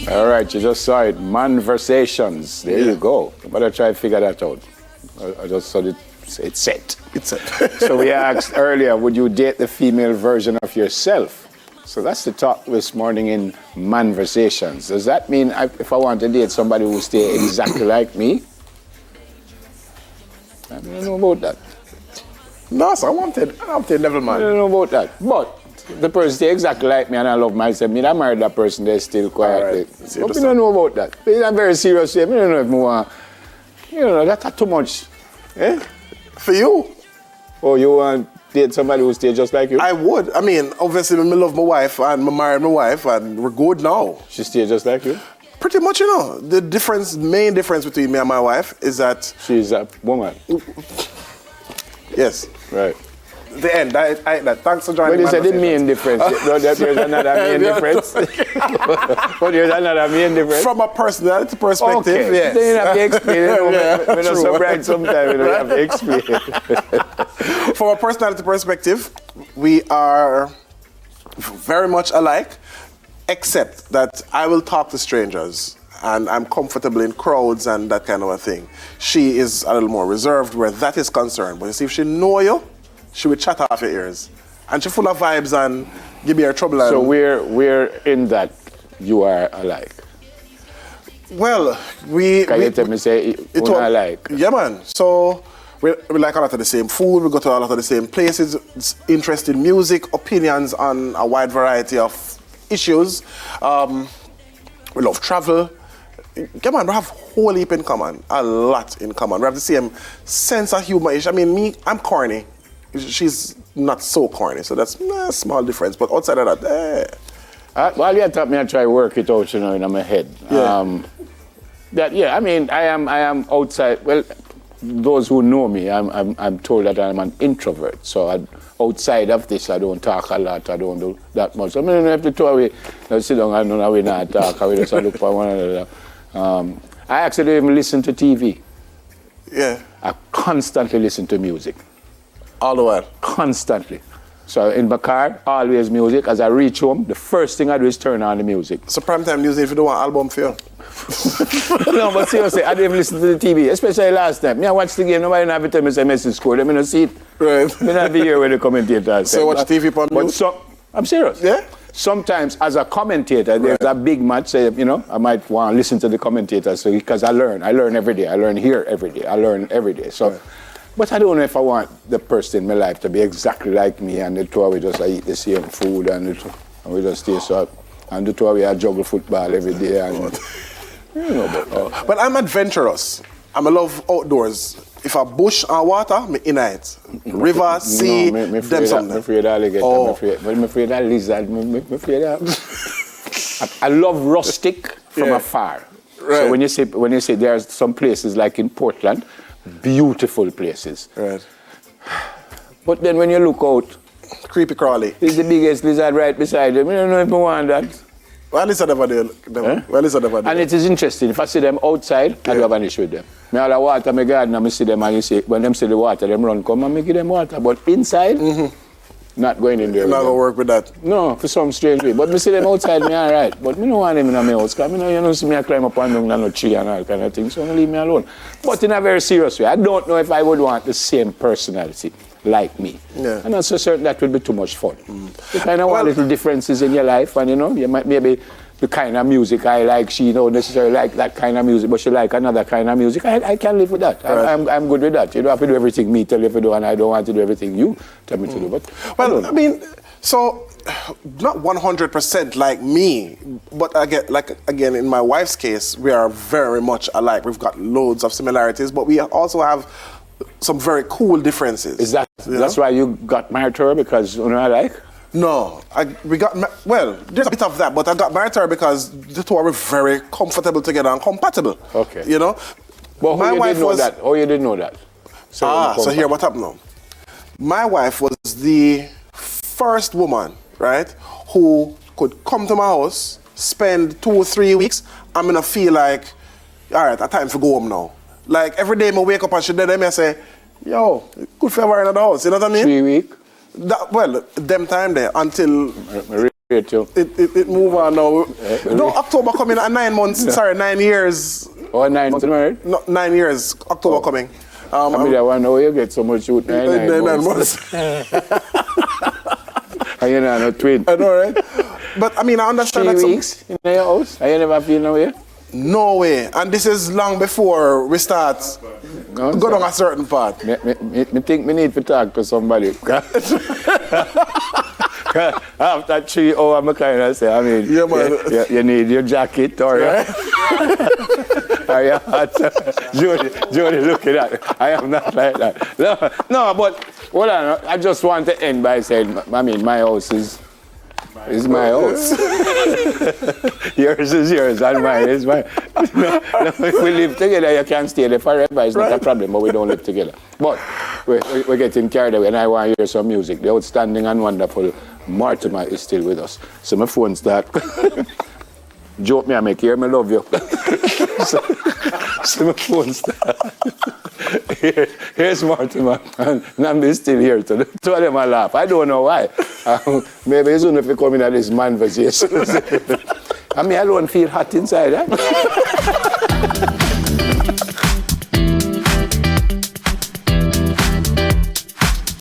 All right, you just saw it. Man-versations. There you go. You better try to figure that out. I just saw it. It's set. It's set. So we asked earlier, would you date the female version of yourself? So that's the talk this morning in Man-versations. Does that mean if I want to date somebody who stay exactly like me? I don't know about that. No, so I wanted level man. I don't know about that. But the person stay exactly like me and I love myself. I married that person, they're still quiet. Right. But we don't know about that. It's a very serious way. I don't know if we want, that's too much. Eh? For you? Oh, you want to date somebody who stay just like you? I would. I mean, obviously, I love my wife and I married my wife and we're good now. She stay just like you? Pretty much, The main difference between me and my wife is that... She's a woman. Yes. Right. The end. Thanks for joining. But you said the main difference. There's another main difference. But there's another main difference. From a personality perspective, okay. yes. Then you have to explain it. We're not so bright sometimes. We have to explain. From a personality perspective, we are very much alike, except that I will talk to strangers and I'm comfortable in crowds and that kind of a thing. She is a little more reserved where that is concerned. But you see, if she know you, she would chat off your ears. And she's full of vibes and give me her trouble. So we're in that you are alike. Well, we... Can you tell me, say, you are alike? Yeah, man. So we like a lot of the same food. We go to a lot of the same places. It's interest in music, opinions on a wide variety of issues. We love travel. Yeah, man, we have a whole heap in common. A lot in common. We have the same sense of humor. I mean, I'm corny. She's not so corny, so that's a small difference. But outside of that, while you're talking, I try to work it out, in my head. Yeah. I mean, I am outside. Well, those who know me, I'm told that I'm an introvert. So outside of this, I don't talk a lot. I don't do that much. I mean, I have to throw away. I sit down and we not talk. We just look for one another. I actually don't even listen to TV. Yeah. I constantly listen to music. All the while? Constantly. So in my car, always music. As I reach home, the first thing I do is turn on the music. So primetime music if you don't want album for you? No, but seriously, I don't even listen to the TV, especially last time. I watch the game, nobody never tell me say Messi scored. I don't see it. Right. I don't hear where the commentators say. So watch TV on music? I'm serious. Yeah? Sometimes, as a commentator, there's a big match, I might want to listen to the commentators because I learn every day. I learn here every day. I learn every day. So. Right. But I don't know if I want the person in my life to be exactly like me and the two of we just eat the same food and we just stay so and the two of we juggle football every day. And, But I'm adventurous. I love outdoors. If I bush and water, I'm in it. River, sea, them something. I'm afraid of alligator. I'm afraid of lizard. I'm afraid of... I love rustic from afar. Right. So when you say there's some places like in Portland, beautiful places. Right. But then when you look out, creepy crawly. It's the biggest lizard right beside them. I don't know if I want that. Well, listen about them. Well, listen about them. And it is interesting. If I see them outside, I don't have an issue with them. I all the water in my garden, I see them and you see, when them see the water, them run, come and give them water. But inside, not going in there. You're not going to work with that? No, for some strange way. But I see them outside, me all right. But I don't want them in my house, because you don't see me I climb up and down on a tree and all kind of things, so leave me alone. But in a very serious way, I don't know if I would want the same personality like me. Yeah. I'm not so certain that would be too much fun. You kind of want little differences in your life, and you might maybe the kind of music I like, she don't necessarily like that kind of music, but she like another kind of music. I can live with that. Right. I'm good with that. You don't have to do everything me tell you to do, and I don't want to do everything you tell me to do. But well, I mean, so not 100% like me, but again, in my wife's case, we are very much alike. We've got loads of similarities, but we also have some very cool differences. Is that's why you got married to her, because I like? No, there's a bit of that, but I got married to her because the two are very comfortable together and compatible. Okay. But my wife didn't know that. Oh, you didn't know that. So here what happened now. My wife was the first woman, right, who could come to my house, spend 2 or 3 weeks, I'm gonna feel like, all right, it's time to go home now. Like every day I wake up and she did them, I say, yo, good for her in the house, you know what I mean? 3 weeks? Them time there until... here too. It move on now. No, October coming at 9 months. Sorry, 9 years. Oh, 9 months married? No, 9 years. October coming. I mean, I want to know where you get so much shoot. 9 months. And you're not a twin. I know, right? But I mean, I understand 3 that weeks in your house? And you never feel no way? No way. And this is long before we start go down a certain part. Me think me need to talk to somebody. After 3 hours, I kind of say, I mean, yeah, man. You need your jacket or are you hot? Jody looking at me. I am not like that. No, but hold on. I just want to end by saying, I mean, my house is my house. Yours is yours and mine is mine. No, if we live together, you can stay there forever. It's not a problem, but we don't live together. But we're getting carried away, and I want to hear some music. The outstanding and wonderful Mortimer is still with us. So my phone start. Joke me, I make hear me love you. so my phone start. Here's Mortimer, and I'm still here. Two of them I laugh. I don't know why. Maybe soon if you come in at this Man-versations. I mean, I don't feel hot inside.